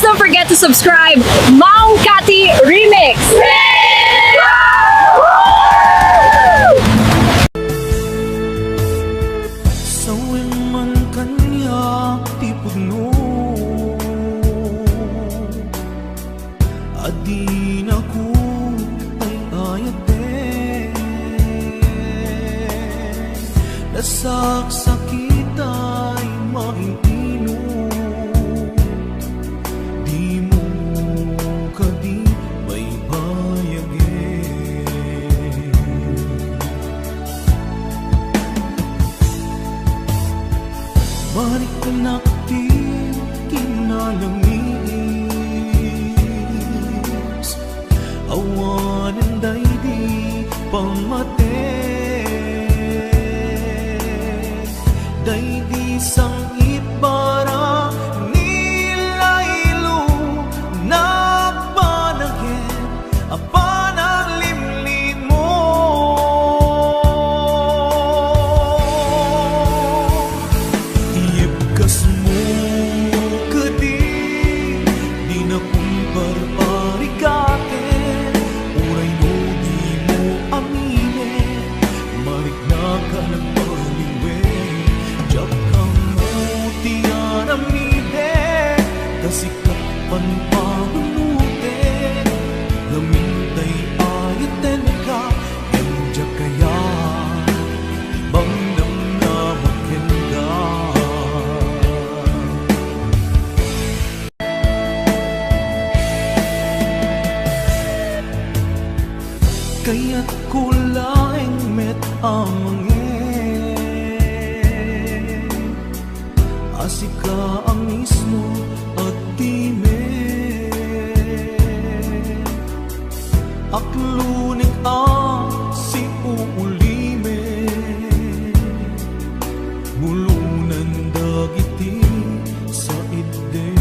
don't forget to subscribe. Mau Kati Remix! Sawin man kanya ti pudno, adi na ko ay ayate, nasaksakit ay maitino, di mo kadi may bayage. Marikunakti kinalamis, awanan daydi pamate, daydi sang itbara nilaylo nagpanagin apanang limlit mo. Iyibkas mo kadi di na kumparparikate, uray no di mo amine, marik na ka nagpaliwe, jak kang mo tiyan amide, kasikat panpanunute, lamintay ayaten ka, emjak kaya ibang namnamakin ka. Kaya't kulaing met amangin, asika ang mismo at time, aklunik ang si uulime, bulunan dagiti sa ide.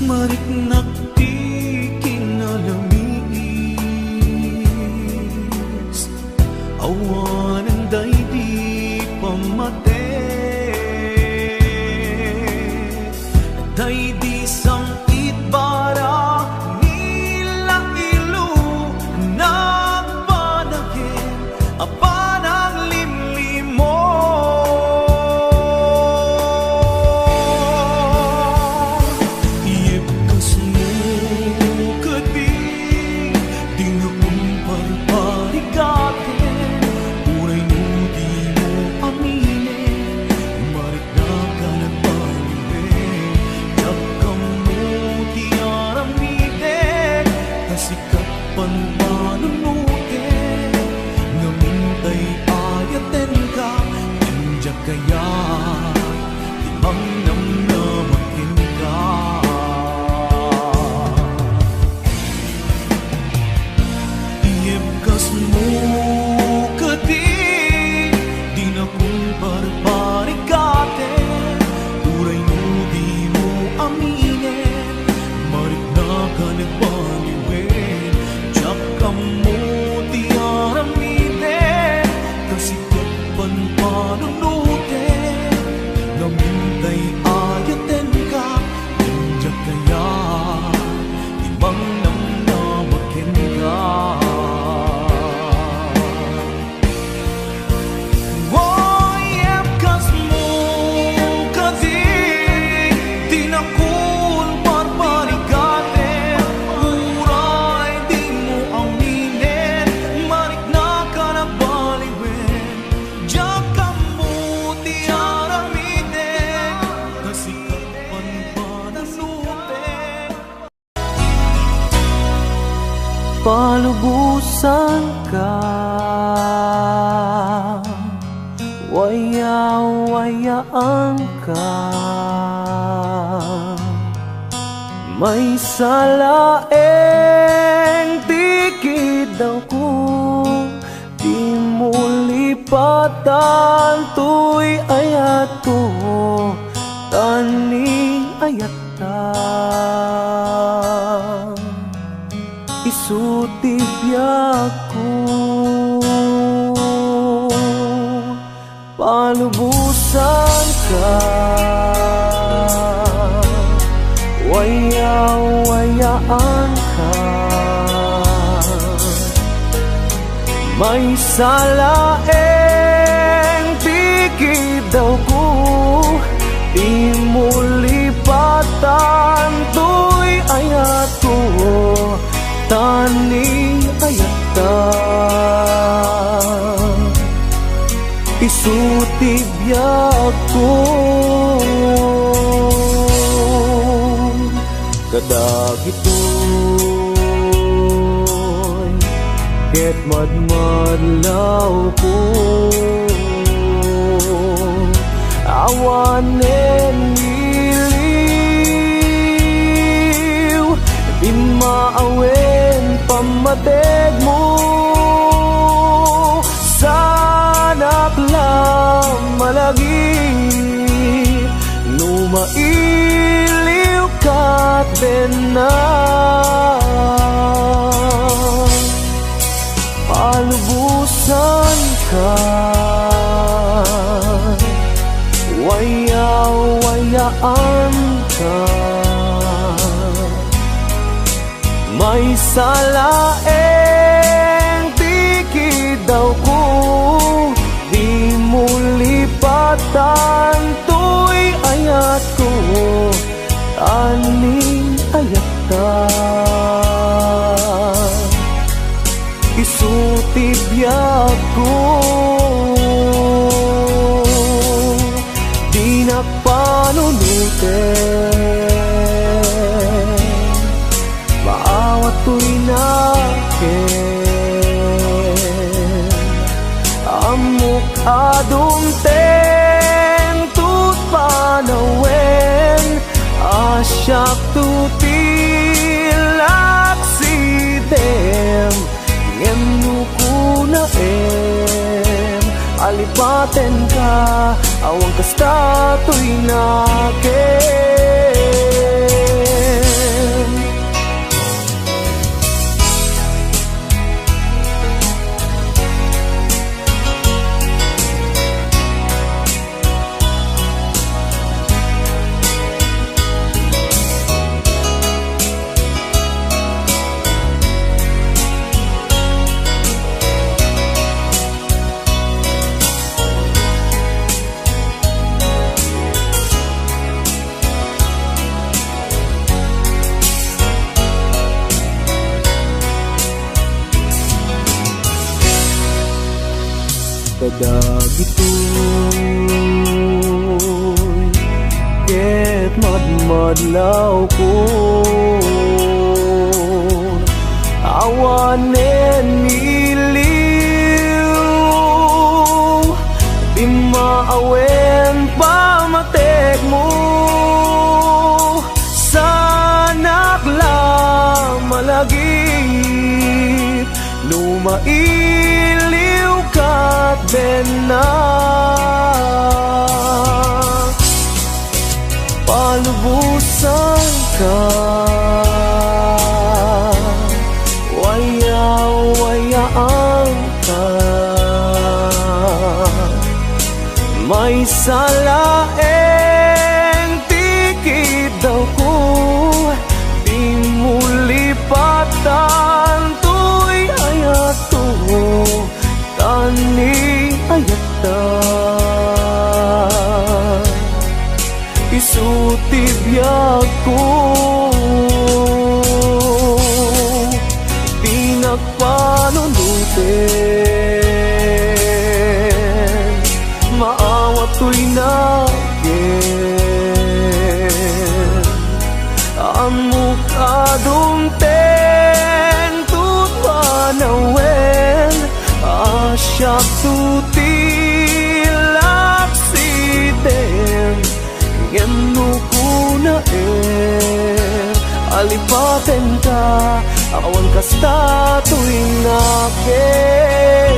Mariknakti kinalamis, awanan daydi pamate, daydi sang itbara nila ilo nagpanagin apanang limlim mo. Iyibkas mo kadi di na kumparparikate, uray no di mo amine, marik na ka nagpaliwe, jak kang mo tiyan amide, kasikat panpanunute, namintay ayaten ka, emjak kaya ibang namnamakin ka. Iyibkas mo kadi di na kumparparikate, uray no di mo amine, marik na ka nagpaliwe, jak kang mo tiyan amide, kasikat panpanunute, namintay ayaten ka, emjak kaya ibang namnamakin ka. Iyibkas mo kadi di na kumparparikate, uray di mo aminin, marik na ka nagpaliwen, jak kang mo tiyan aminin, kasikat panpanunute. Palubusan ka, waya-wayaan ka, may salaeng tikid daw ko, di mo lipatan tuy ayat ko, tani ayat ta. Isutibyak ko palubusan ka, waya-wayaan ka. May salaeng tikid daw ko, di mo lipatan, to'y ayat ko, tani ayat ta. Isutibiyag ko, kadagitoy, ket madmadlaw ko, awanen iliw, di maawen pamated mo. Sanak lang malagi, numailiw ka din na. Palubusan ka, waya-wayaan ka. May salaeng tikid daw ko, di mo lipatan, to'y ayat ko, aning ayat ka. Isutibiyag ko, di na panunutin, maawat ko'y nakin. Amok adumten tut panawen, asyak tutilak sidem, ngem nukuna alipaten ka, awang kasta to'y nakin. Kadagitoy, ket madmadlaw ko, awanen iliw, di maawen pamatek mo. Sanak lang malagip, lumailiw ka din na. Palubusan ka, waya-wayaan ka. May salaeng tikid daw ko, di mo lipatan, to'y ayat ko, tani ayat ta. Isutibiyag ko, di nagpanunutin, maawat ko'y nakin. Amok adumten tut panawen, asyak tutilak sidem, ngem nukuna alipaten ka, awan kasta to'y nakin.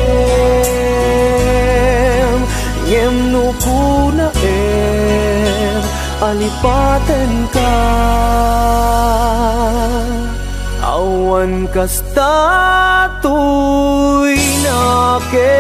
Ngem nukuna alipaten ka, awan kasta to'y nakin.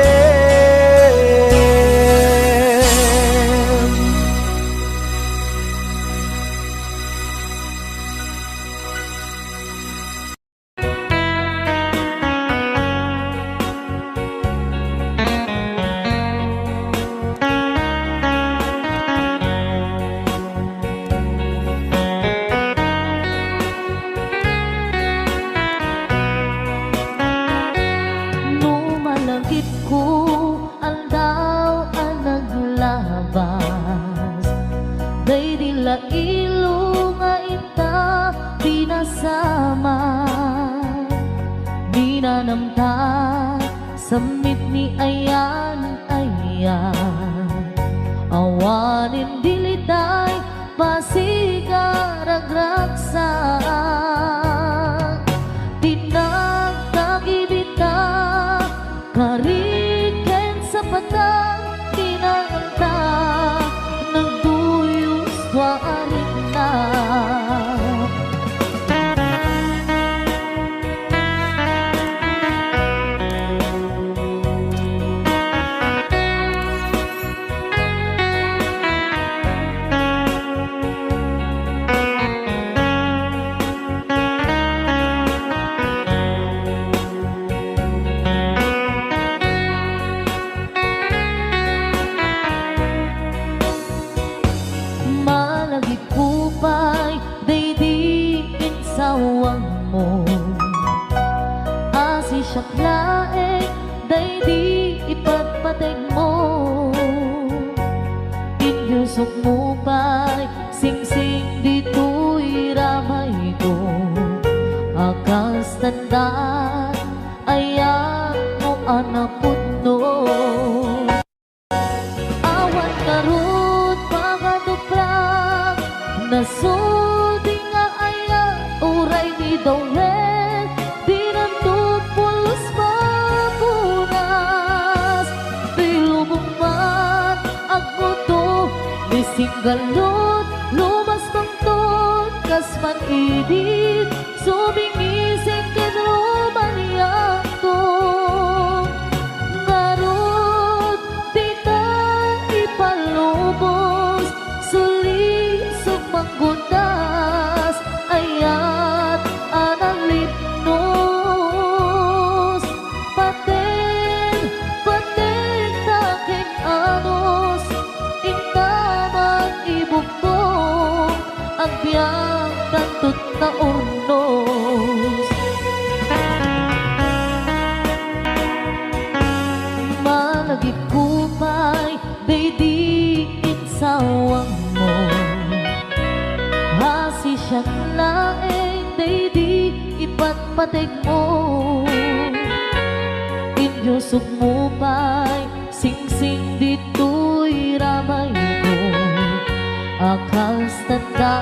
niya awanin dilitay pasigaragragsak tinagtagibita kariken sa patang tinanganta nagduyos tuwarin na. Malagipupay, daydiin sawang mo asi siyaklae, daydi ipagpateg mo inyusok mo pa'y singsing dito'y ramay ko akas tandaan ayan mo anapot no awan karot pagkatuprak nasudi nga aya uray ni Dawel di nantupulos mapunas tilubong man agmuto ni singgalot lumas pangtot kas man idit sumingising kadroman yato ngarot di ta ipalubos suli manggundas ayat anang lipnos paten taking anos intamang ibugtong ang biyang kantut na urnos malagipupay daydiin sawang mo hasi siyang laeng daydi ipagpateg mo inyusok mo pa'y singsing dito'y ramay ko akas tanda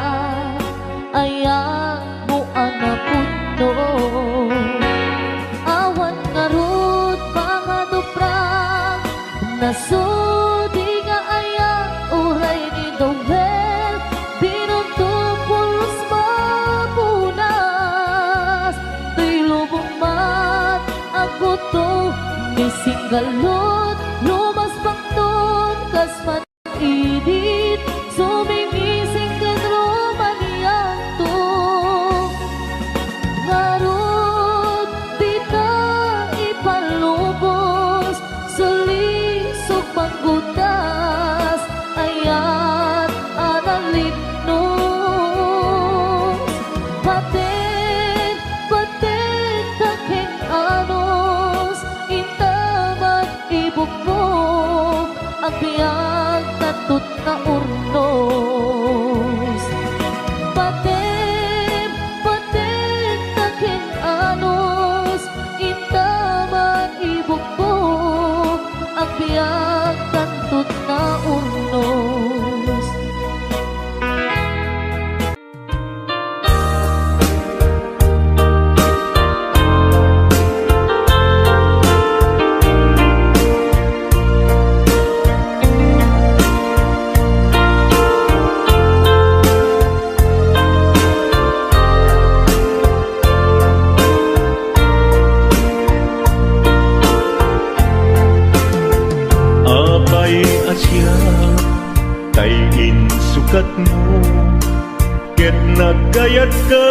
ayan mo anapot no awan ngarot mga duprang nasudi nga aya uray ni Dawel dinuntupulos mapunas tilubong mat agbuto ni singgalot lumas pangton kas man idit sumingising kadroman yanto ngarot di ta ipalubos sulisog manggutas ayan analit paten taking anos intaman ibugmok ang biyag tatut na urnos paten taking anos intaman ibugmok ang biyag tatut na urnos. Tayin sukat mo ket nagkayat ka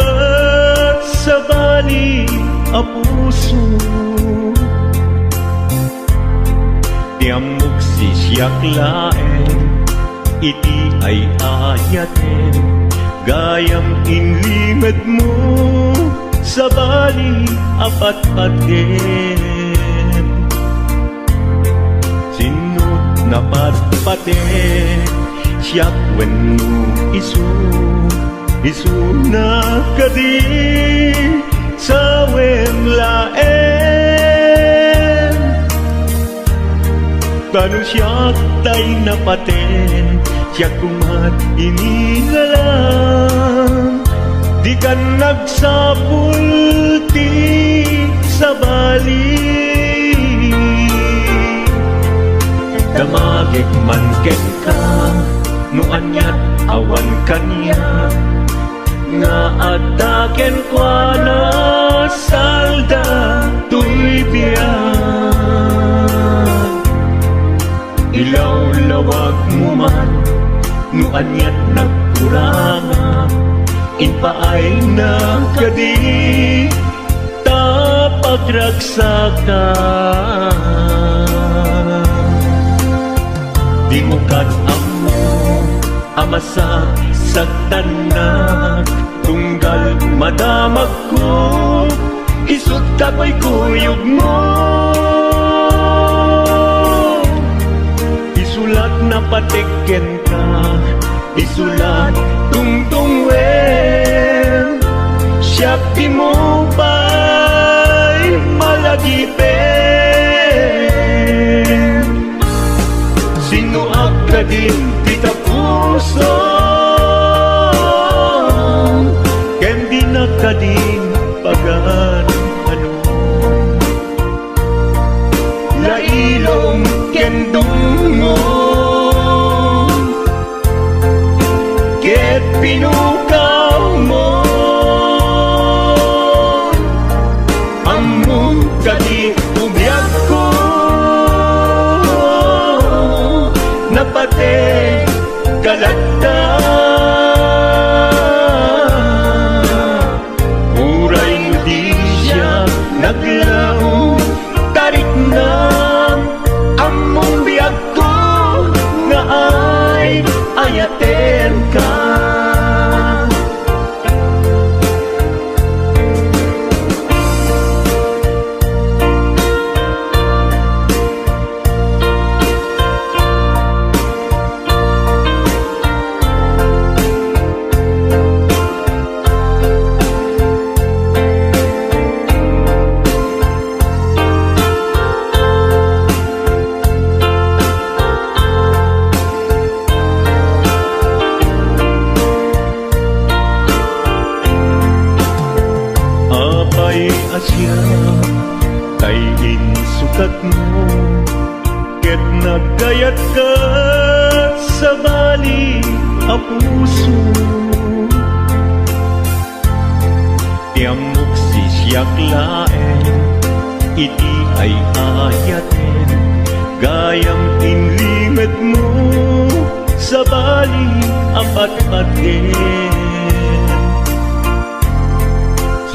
sa bali a puso tiamok si siyak laen iti ay ayaten gayam inlimad mo sa bali apat-paten sinut na patpaten siyak wenno isu na kadi sa wem laen Kanu siya tay napaten, siya kumat inilalang. Di ka nagsapulti sa bali. Damagig man ken ka, no anyat awan kanya. Nga ataken kwa na salda tuy biyan. Ilaw-lawag mo man, no anyat nagkuranga. Inpaay na kadi, tapagragsakan. Di mo amo, amasak sa tanan. Tunggal madamag ko, isut kapoy kuyog mo. Isulat na patiken ka, isulat tungtungwen. Siya di mo ba'y malagipin? Sino ka din kita puso, ken di na ka din pagan ano. Lailong ken dungo, ket pinukaw mo. Among kadi ubiyag ko, napate kalagda. Uray mo di siya naglaong tarik na. Among biyag ko nga ay ayaten ka. Asya kay insukat mo, ket nagkayat ka sa bali a puso. Tiamok si siyak laen, iti ay ayaten. Gayam inlimet mo sa bali a patpaten.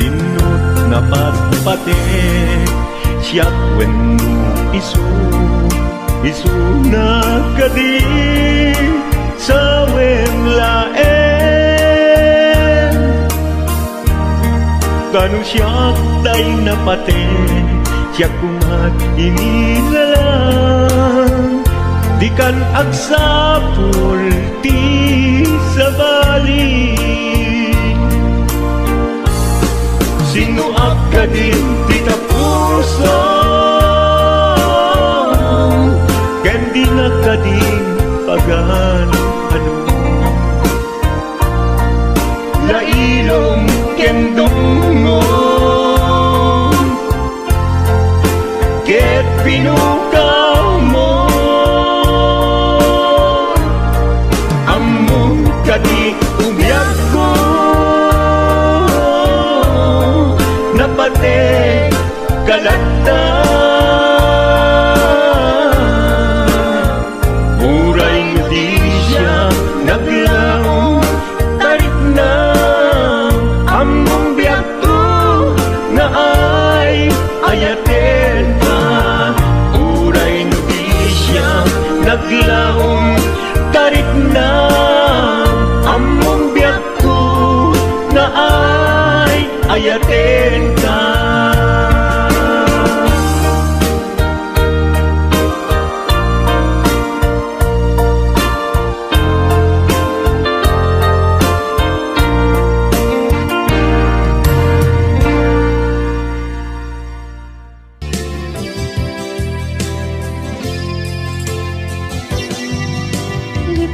Sinot na patpate, siyak wenno isu na kadi sa wenlaen. Kanu siyak tay napate, siyak kumat inilalang. Di kan agsapul ti sa bali. Sino ka din tita puso, ken di na ka din pagan ano. Lailong ken dungo, ket pinukaw mo. Among kadi ubiyag ko, napate kalagda. Uray mo di siya naglaong tarik na. Among biyag ko na ay ayaten ka. Uray mo di siya naglaong tarik na. Among biyag ko na ay ayaten ka.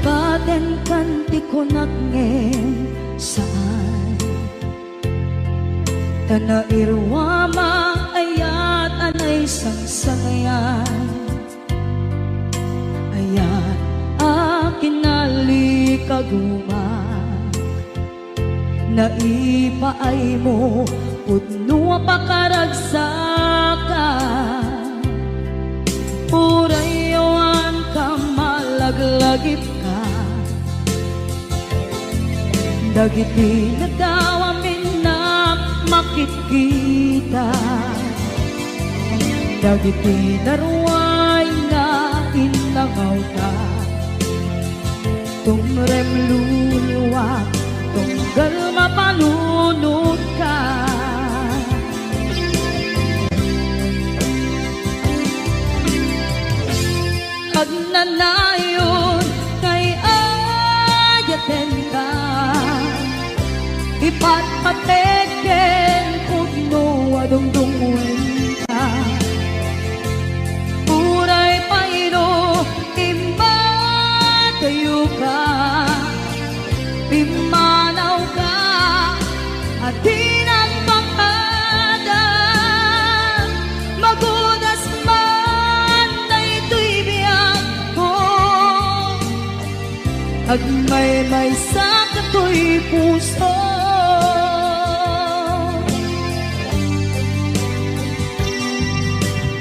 Baten kanti ko nagngem saan Tanairwama ayat anay sangsangayan Ayat akin nalikaguma Naipaay mo Pudno pakaragsakan Purayawan ka malaglagip ka Dagiti na daw amin na makikita Dagiti na ruway na inangaw ka Tumrem luluwa Tunggal mapalunod ka Agnanayon kay ayaten ka Ipatpateken pugno adungdungwen ka Uray paino imbatayo ka Pimanaw ka at tinagpakadan Magudas man na ito'y biyak ko Agmay-may sa kato'y puso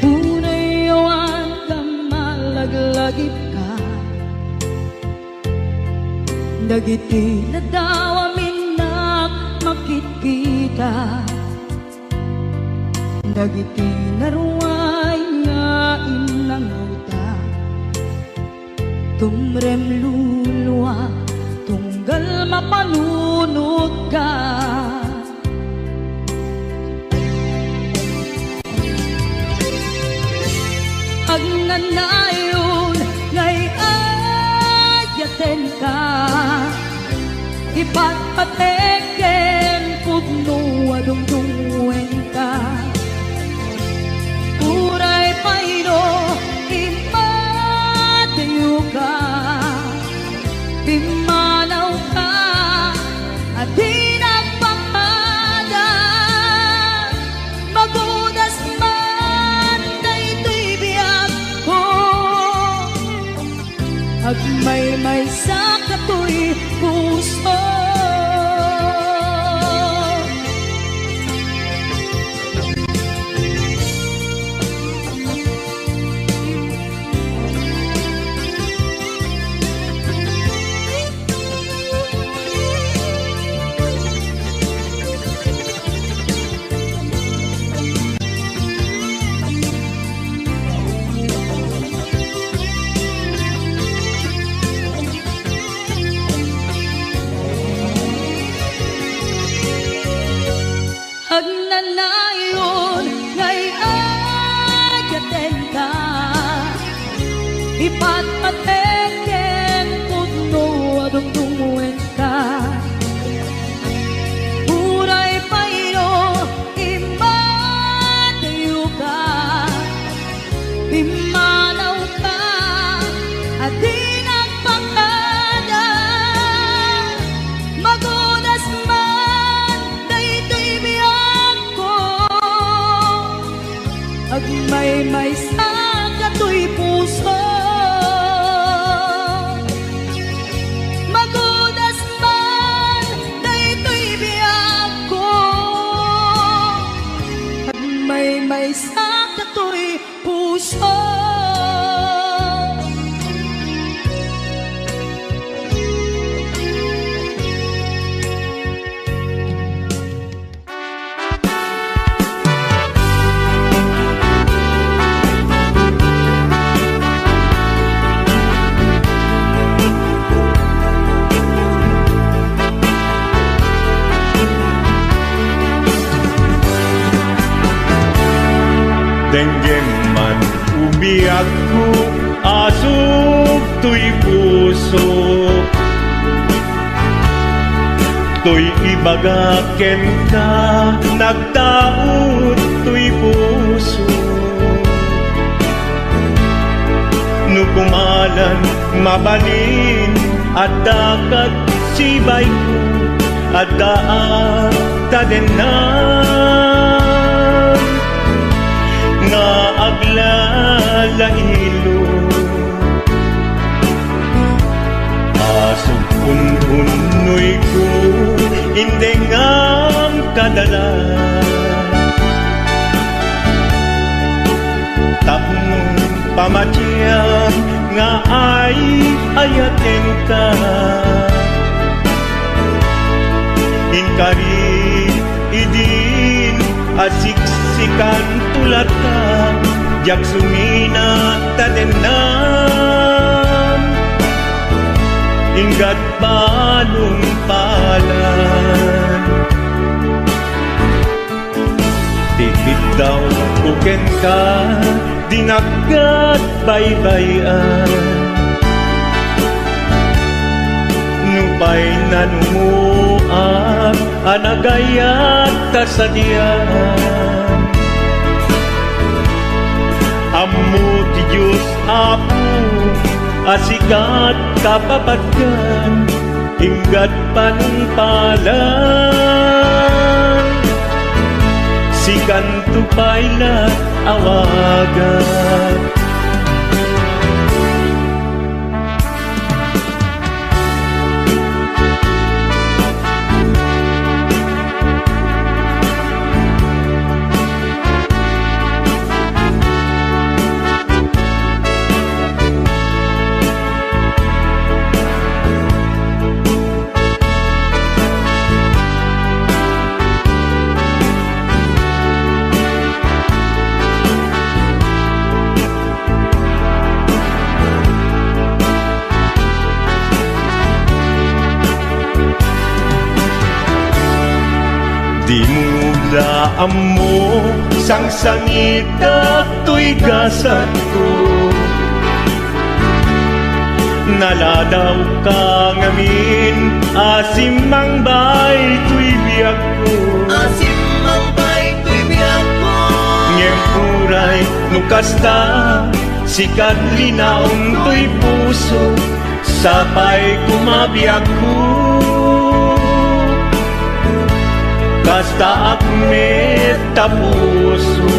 Unayawan ka malaglagip ka Dagiti na daw amin na makikita Dagiti na ruway nga inangauta Tumrem luluwa tunggal mapalunod ka Agnanayon ngay ayaten ka Ipatpateken pugno adungdungwen ka Uray paino impatayo ka Pimanaw ka at tinagpakadan Magudas man na ito'y biyak ko Agmay-may sa kato'y puso Agnanayon ngay ayaten ka Ipatpateken pugno adungdungwen ka Uray paino imbatayo ka Pimanaw ka at tinagpakadan Magudas man na ito'y biyak ko Agmay-may sa kato'y puso Magudas man na ito'y biyak ko Agmay-may sa kato'y puso Denggem man umiyak ko asog to'y puso To'y ibagaken ka nagtaot to'y puso No kumalan mabalin at dakat sibay ko at daan tadenan nga aglalahilo asog unhunoy ko hindi ngam kadala tapno pamatiyam nga ay ayaten ka inkari idin asiksikan tulat ka jak sumina tadenam inggat balong palan tikit daw kuken ka dinagat baybayan nupay nanumuak anagayat tasadian ammo ti Diyos apo asikat kapapatkan inggat panungpalan sikan tupaylat awagan di mula amo sang sangit at to'y gasat ko naladaw ka ngamin asimang bay to'y biyak ko Asimang bay to'y biyak ko ngem puray nukasta sikat linaong to'y puso sapay kumabiyak ko kasta akmet tapuso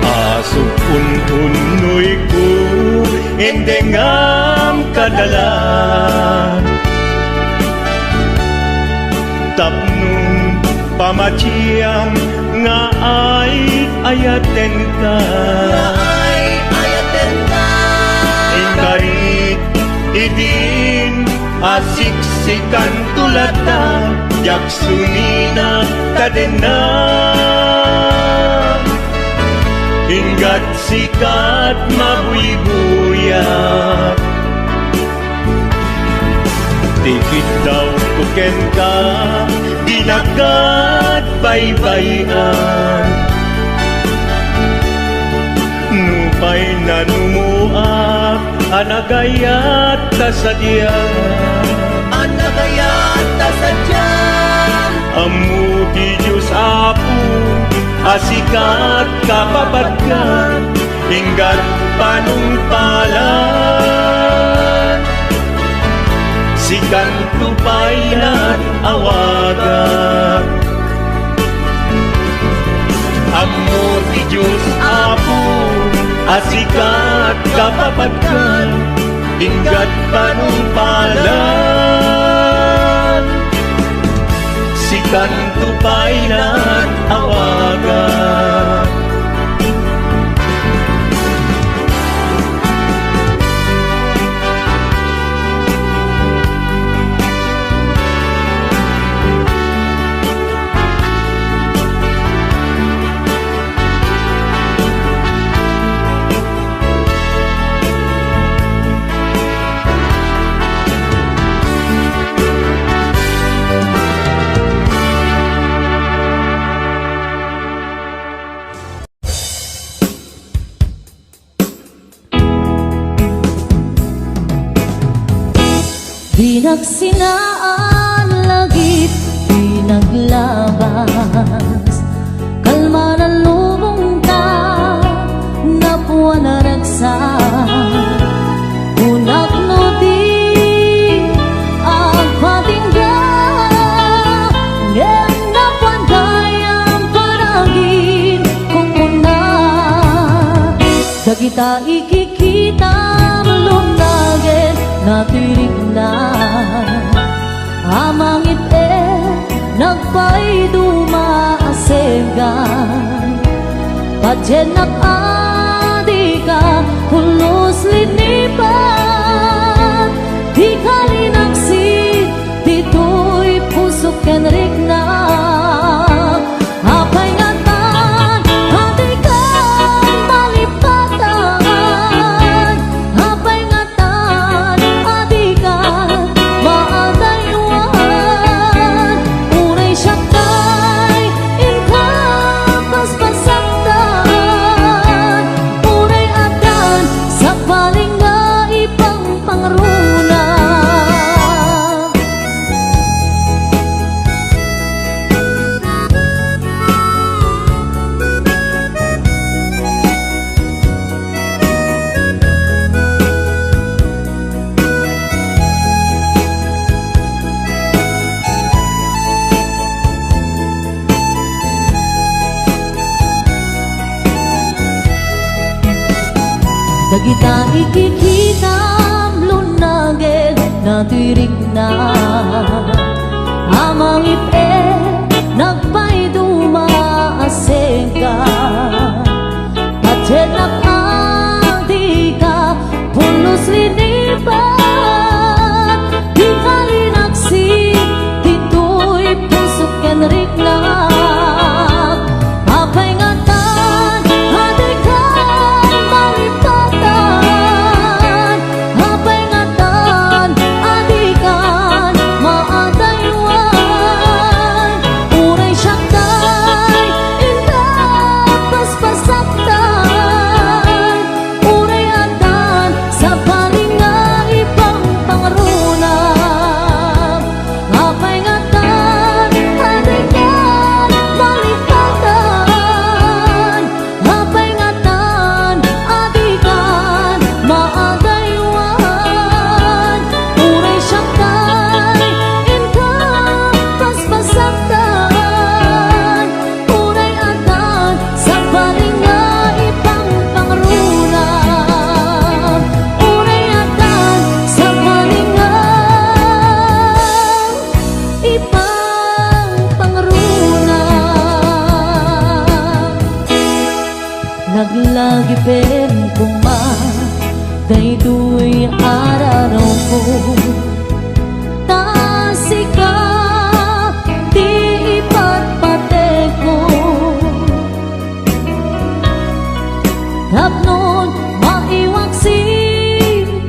asok untunoy ko endengam kadalan tapnong pamatiyam nga ay ayaten ka Ay ayaten ka ingkarit idin asiksikan tulata jak sumina kadena inggat sikat mabuy-buyak tikit daw kuken ka dinagat baybayan nupay nanumuak anagayat tasadyan Anagayat tasadyan amu di Diyos apo asikat kapapatkan inggat panungpalan sikan tupaylan awagan amu di Diyos apo asikat kapapatkan inggat panungpalan sikan tupaylan awagan Pinagsinaan lagit, pinaglabas kalma na lubong ta, napuan na ragsa una Dagita ikikita lunagin natirig na amang ite nagpay dumaasegan Padyenak adika pulos linipan di kalinaksit dito'y pusok kenrik na apay ngatan adika malipatan apay ngatan adika maadaywan unay siyakay inkapas pasaktan unay adan sa paling nga ipang pangruna Dagita ikikita lunagin natirig na amang ipe nagpay dumaasengka Padyenak adika pulos linipan di kalinaksi dito'y pusok kenrik na apay ngatan adika malipatan apay ngatan adikan maadaywan unay siyakay indapas pasaktan unay adan sa paling nga ipang pangruna apay ngatan adikan malipatan apay ngatan adikan maadaywan unay siyakay inkapas pasaktan unay adan sa paling nga ipang pangruna unay adan sa paling nga ipang pangruna Naglagi pen kuma daytoy araraw ko tasika di ipatpate ko tapnon maiwaksi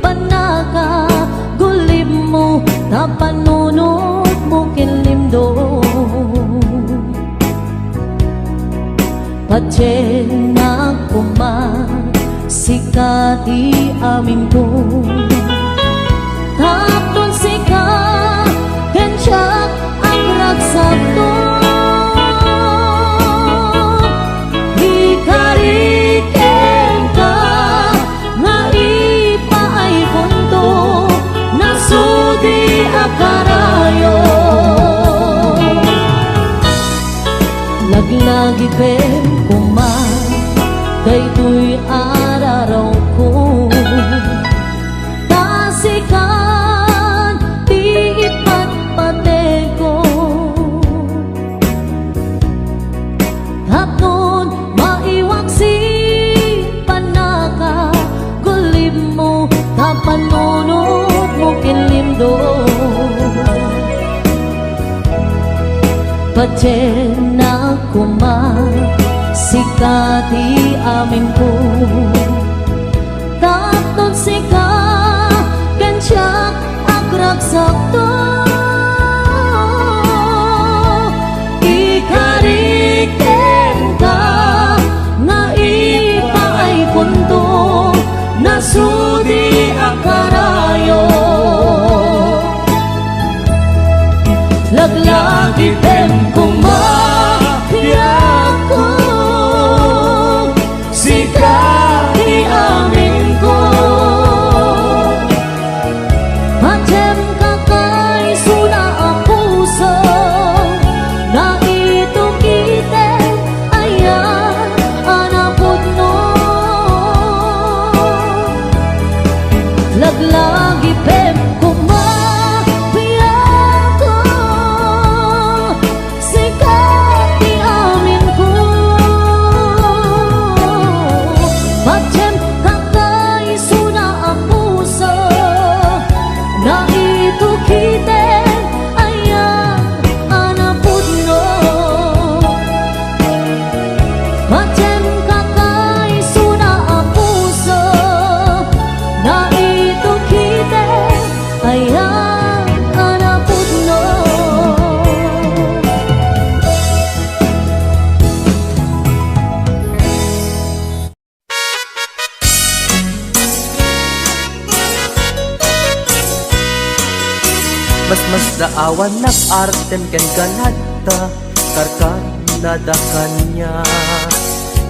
panaka gulib mo tapanunod mo kinlimdo Padyenak kuma sikati amin ko tapnon sika kensiyak ang ragsakto ikariken ka nga ipaay punto nasudi akarayo Laglagi pen kuma daytoy araraw ko tasikan di ipatpate ko tapnon maiwaksi panaka gulib mo tapanunod mo kinlimdo Padyenak kuma sikati amin ko tapnon sika kensiyak ang ragsakto ikariken ka nga ipaay punto nasudi akarayo Laglagi pen kumakiyak ko sikati amin ko Padyem kakay suna ang puso na itukite ayan anapod no Laglagi pem kumapiyato sikat di amin ko Macem kakay suna ang puso na ito kiten ayang anapod no Macem kakay suna ang puso na ito kiten ayang anapod no Mas daawan nag-artem ken ganadta karkar nadakan niya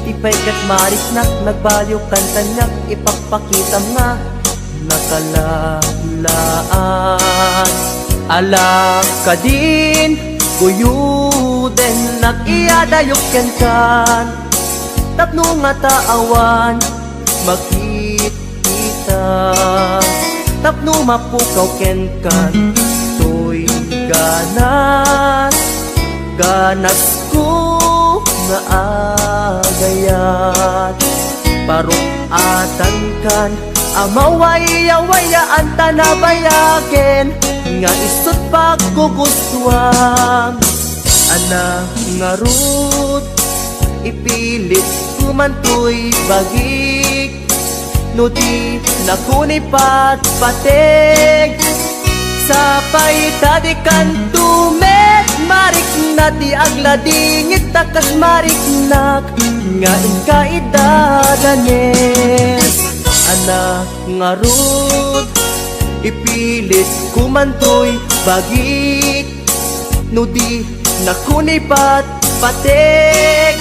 Ipay kat mariknak nagbaliw kantanyak ipagpakita nga nakalalaan Ala ka din kuyuden nag-iadayok ken kan Tapno nga taawan makikita Tapno mapukaw ken kan To'y ganas ko nga agayat Parukatan kan amawaya-wayaan tanabayaken Nga isot pagkugustuhan Ana nga rud ipilit kumantoy bagik No di nakunipat patig Sapay tadikan tumet Marik na di agladingit takas mariknak Nga inkaidadanes Ana nga rud ipilit kumantoy bagik No di nakunipat patig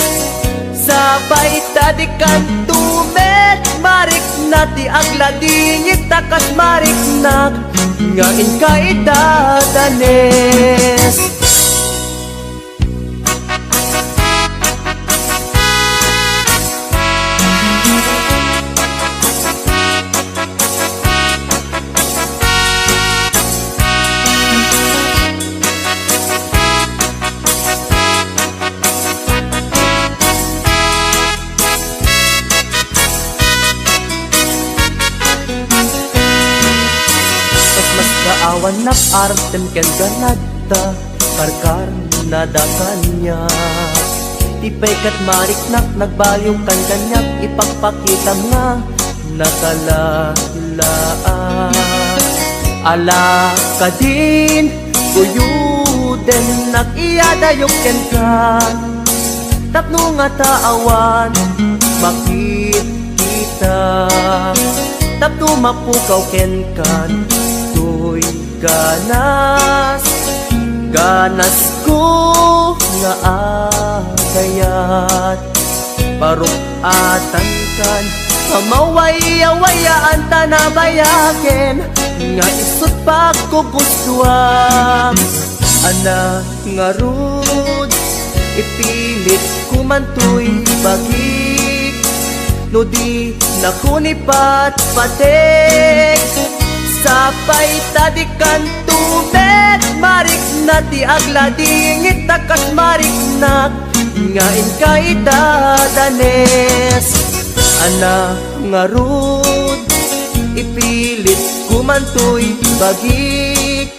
Sapay tadikan tumet Marik na di agladingit takas mariknak Nga inkaidadanes Awan nag-artem ken ganadta karkar nadakan niya Ipay kat mariknak nagbaliw kan kanyak ipagpakita nga nakalalaan Ala ka din kuyuden nag-iadayok ken kan Tapno nga taawan makikita Tapno mapukaw ken kan Ganas ko nga agayat Parukatan kan Kamawaya-wayaan tanabayaken Nga isot pagkugustuhan Ana nga rud ipilit kumantoy bagik No di nakunipat patik Sapay tadikan tumet Marik na ti agladingit takas mariknak Nga inkaidadanes Ana nga rud ipilit kumantoy bagik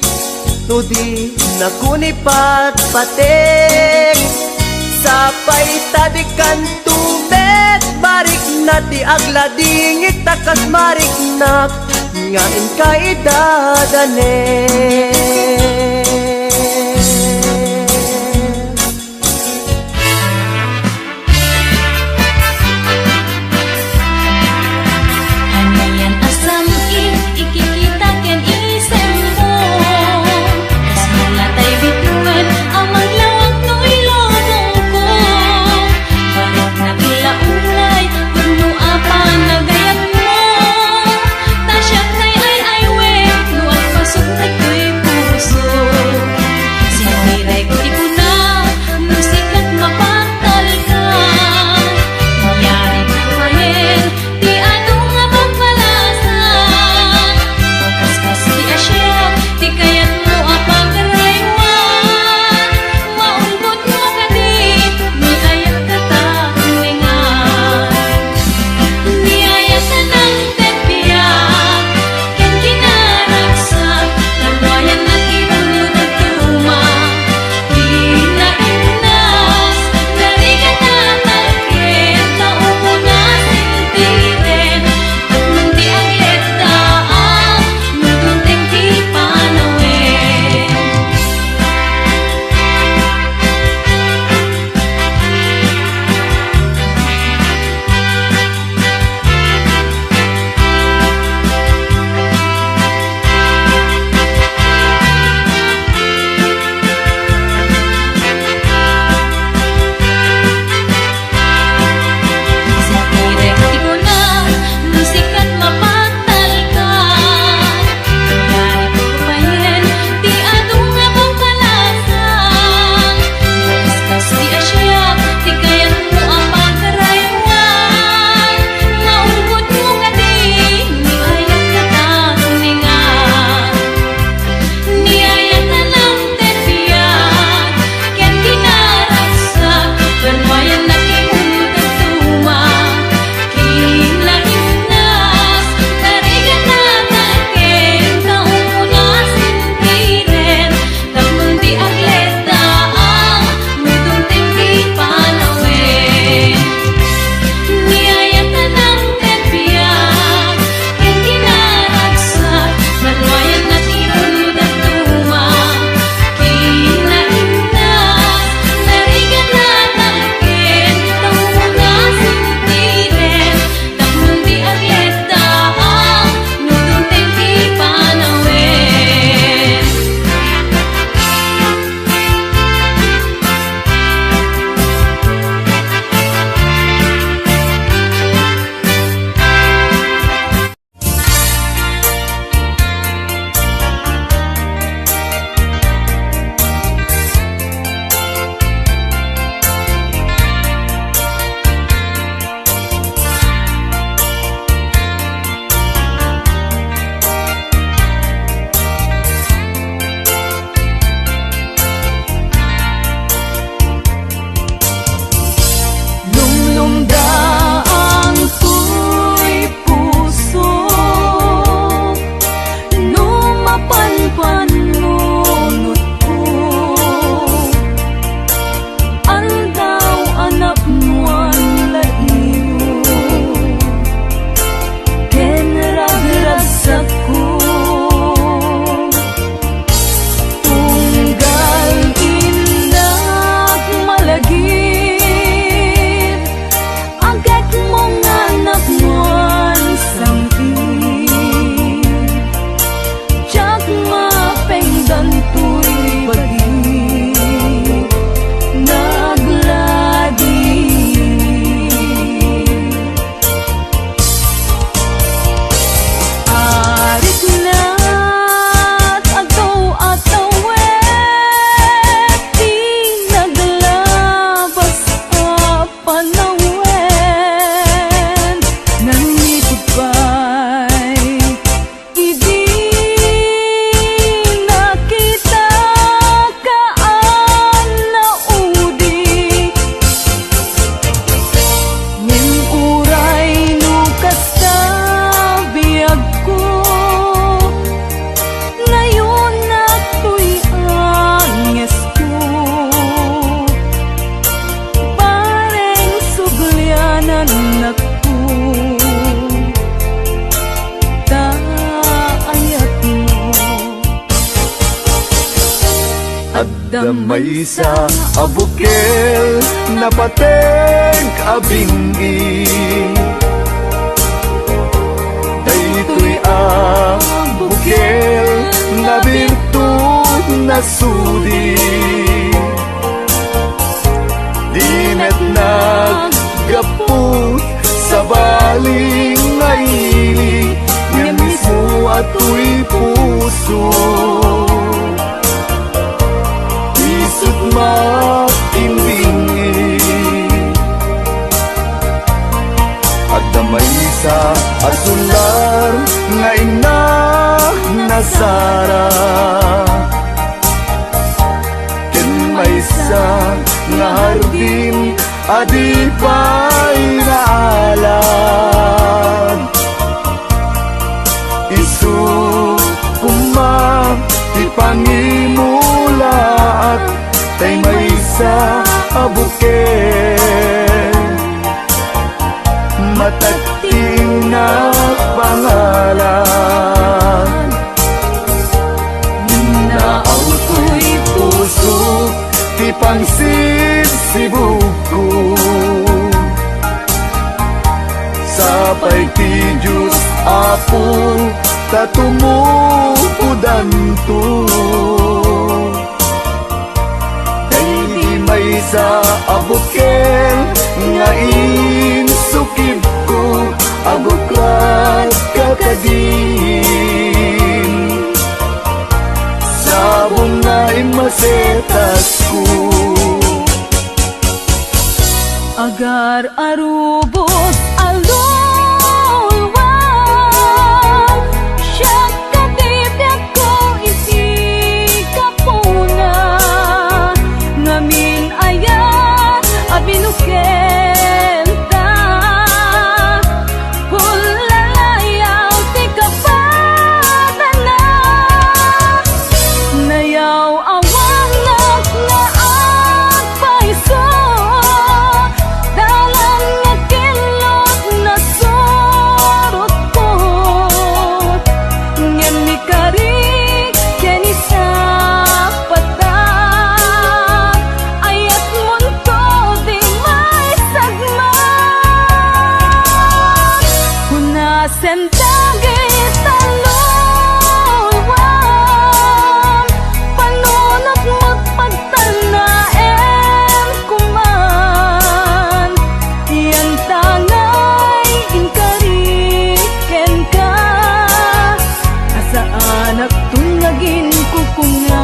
No di nakunipat patik Sapay tadikan tumet Marik na ti agladingit takas mariknak Nga inkaidadanes Anayan asam ikikita ken isem mo Kas malatay bituan amang lawag to'y lobong ko Barok na bilaulay puno apan nagayat mo Tasyak nay ay we Nuwag pasok na to'y puso Damay sa abukel na pateg abingi, daytoy abukel na birtud na sudi. Dimet naggapot sa baling ngaili, nga mismo ato'y puso. Isut makimbingi, at damay sa asular nga ina nasara. Ken may sa nga hardin adi pa'y naalan. Isu kumang ipangimula at tay may sa abukel, matating na pangalan. Naaw ko'y puso ti pangsisibuko, sapay ti Diyos Apo tatumupudan to. Dahil may sa abukel nga insukib ko, abuklat kakadin. Sabong nga imasetas ko, Agar arubos alulwang, siya katibyak ko iti kapuna. Ngamin ayan abinuken ta, hulalayaw ti kapadana. Nayaw awang na agpaiso, dalan nga kilot na sorot ko. Ngem ni kari ken isa pata, ayat munto di may sagma. Hunasen dagit talulwang, panunot mo't pagtanaem kuman. Yan tangay inkariken ka, asaan ak tungagin kukunga.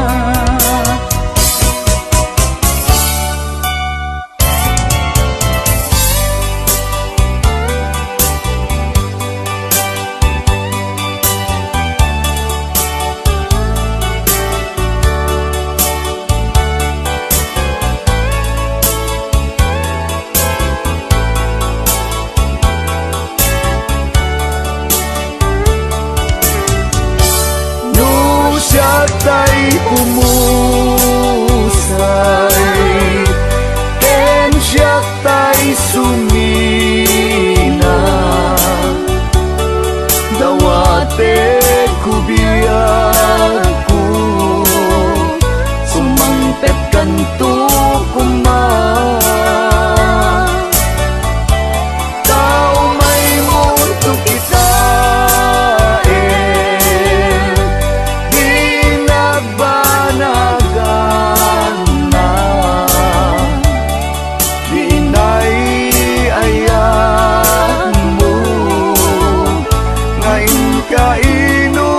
no siya tay pumusay, ken siya tay sumina. Dawate kubiyag ko, sumangpet kanto kumang. Tao may mundo kita, di nagbanagan na, di inay-ayan mo, ngayon ka inulila.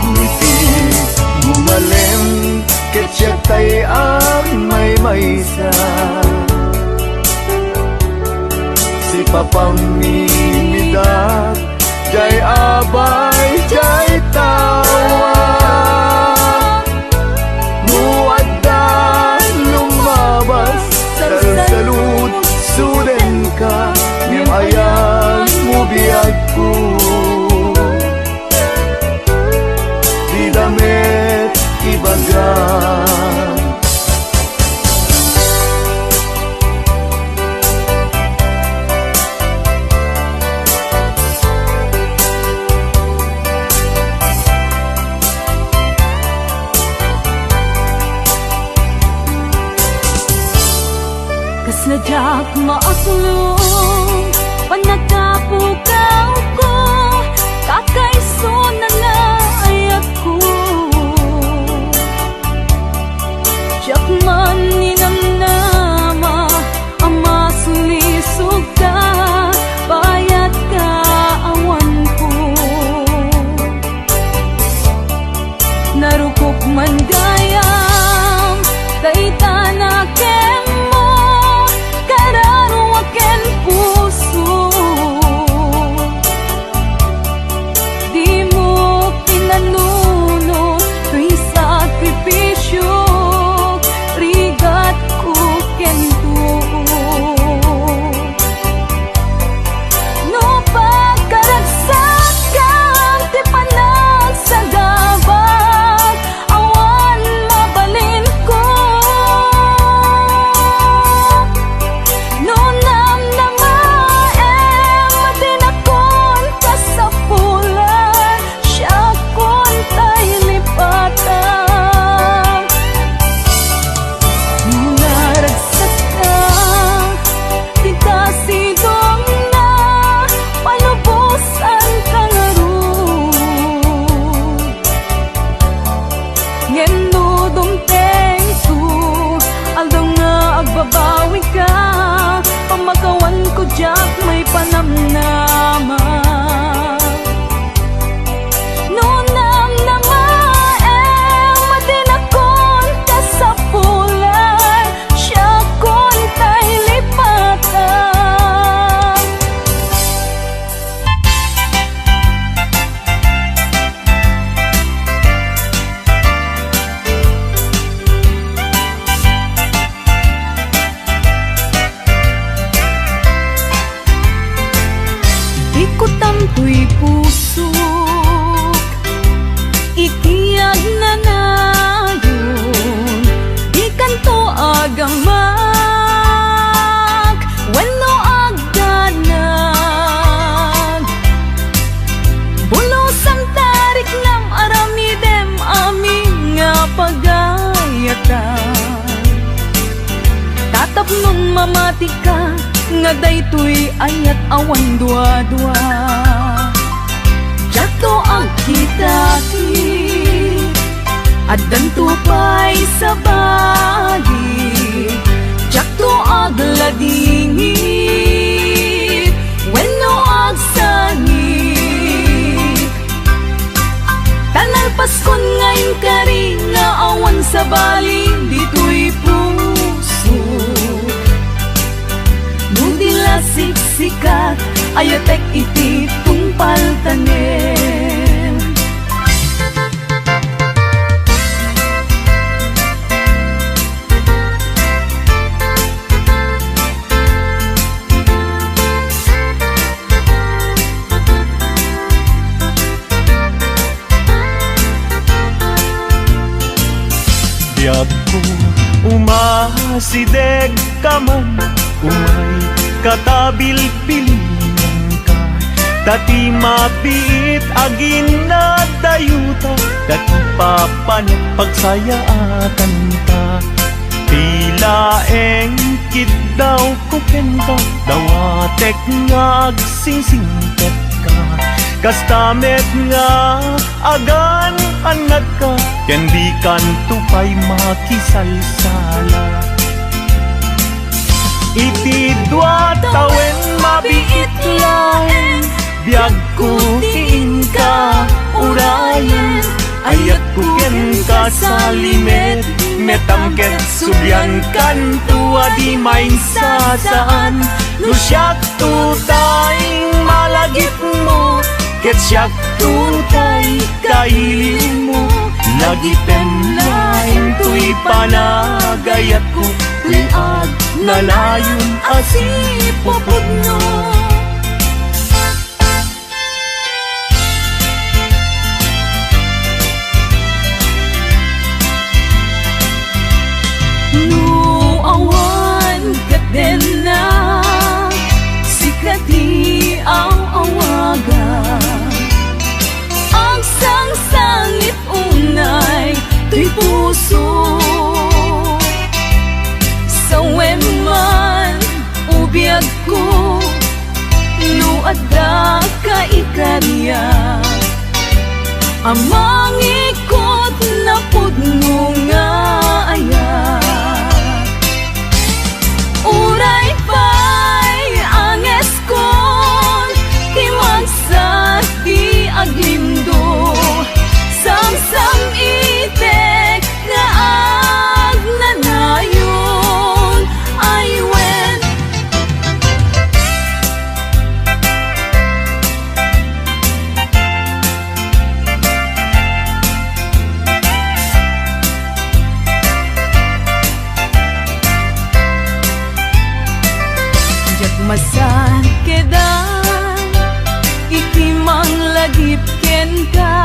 Ngiti bumalem ket siya tay ang may maysa, si papamimidak jay abay jay tawa. Muaddan lumabas salsalud suden ka, ngem ayan mo biyag ko. Di damit ibagan, jak maaslong panagapugaw ko kakaiso na naayat ko jak man ninamnama ama sulisog ka bayat ka awan ko narukop man gayam dayta na kemo kararo aken puso di mo pinanuno tuy sakripisyo rigat ko kento no pagkaragsak kang ti panagsagabag awan mabalin ko no namnamaem madinakon kasapulan siya kon tay lipatan naragsak ka di kasidong na palubusan ka nga ron ngendo dumteng su aldong nga agbabawi ka pamagawan ko jak may panamnama no namnamaem madinakon kasapulan siya kon tay lipatan di ko tamtoy puso ikiyag na ngayon di kanto agamag wenno agdanag bulosan tarik nam aramidem amin nga pagayatan tatapnon mamati ka nga daytoy ayat awan dua-dua jato ang kitati addan tupay sa bagi jato agladingit wenno agsangit tanalpas kon ngayon kari nga awan sa bali dito'y puso nudila siksikat ayatek iti tungpal tanem Biag ko umasideg ka man umay katabil pilihan ka tati mabiit agin na dayuta tati papanit pagsayaatan ka tila engkit daw kukenta dawatek nga agsingsingpet ka kastamet nga agan anad ka ken di kanto pay makisalsala iti dua tawen mabiit laeng biag ko tiin ka urayan ayat ko ken ka sa limet metangket subyan kanto adi main sasaan no siyak tutay malagip mo ket siyak tutay kailin mo lagi temlain tuy panagayat ko liag nalayon asipupod no no awan kat din na sikati ang awagan ang sangsangit unay tuy puso sa weman biyag ko no adda ka ikarya amang ikot na pudno nga aya uray pa'y anges kon timagsa di aglimdo samsam itek nga agnanayon I went masan kedan ikimang lagip ken ka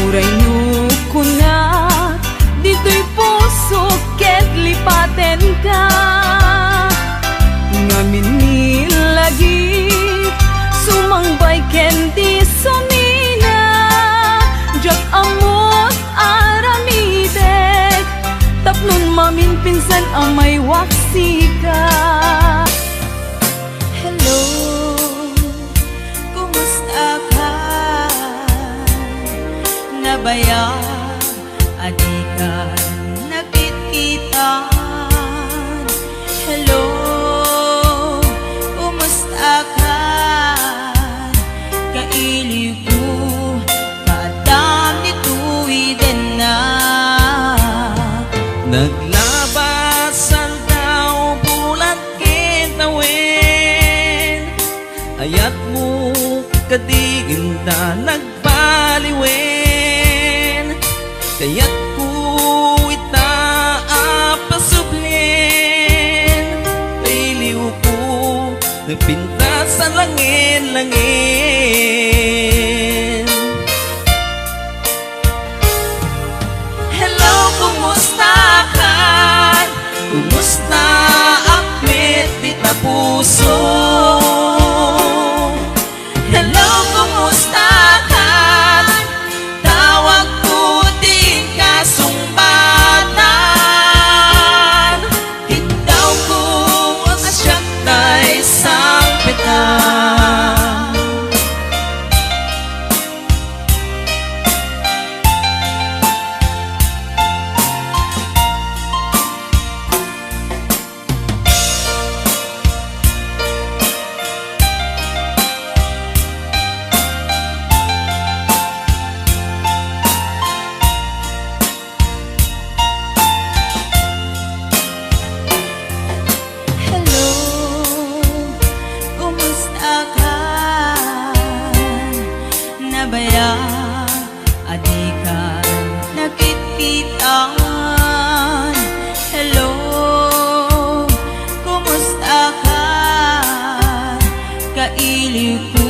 uray no kunat dito'y puso ket lipaten ka ngamin ni lagip sumangbay ken di sumina jak amot aramidek tapnon mamin pinsan amay waksi ka hello kumusta ka nabaya adi ka nagkitkitan hello kumusta ka kailiw ko kaadam nito'y din na naglabasan daw bulan kitawin ayat mo kadiginda nagbaliwen kaya't ko itaapasublin kailiw ko nagpinta sa langin-langin hello kumusta ka kumusta akmet di tapuso hello kumusta ka tawag ko din kasumbatan hindaw ko asyak tay sang petan hello kumusta ka nabaya adi ka nakitkitan hello kumusta ka kailiw ko